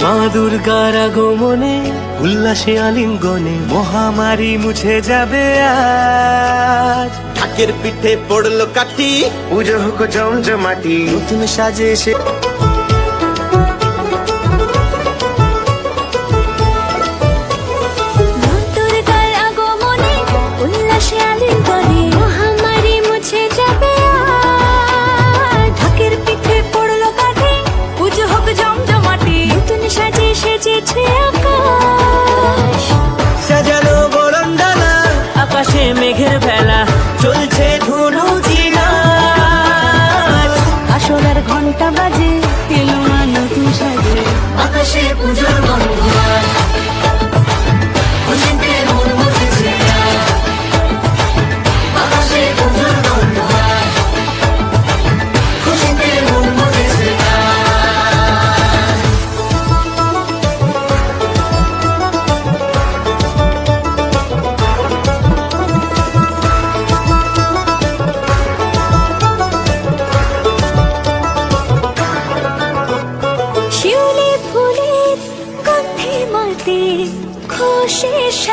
মা দুর্গার আগমনে উল্লাসে আলিঙ্গনে মহামারী মুছে যাবে আজ। ঢাকের পিঠে পড়লো কাঠি, পুজো হোক জমজমাটি, নতুন সাজে এসে দুর্গার আগমনে উল্লাসে আলিঙ্গনে মহামারী মুছে যাবে আজ। ঢাকের পিঠে পড়লো কাঠি, পুজো হোক জমজমাটি, নতুন সাজে সেজেছে আকাশ। সাজানো বরণডালা, আকাশে মেঘের ভেলা, চলছে ধুনুচি নাচ। আসলার ঘন্টা বাজে, এলো মা নতুন সাজে, আকাশে পুজোর গন্ধ আজ, খুশিতে মন মুছেছে আজ। আকাশে পুজোর গন্ধ আজ, খুশিতে মন মুছেছে আজ। শিউলি ফুলের গন্ধে মাতে খুশি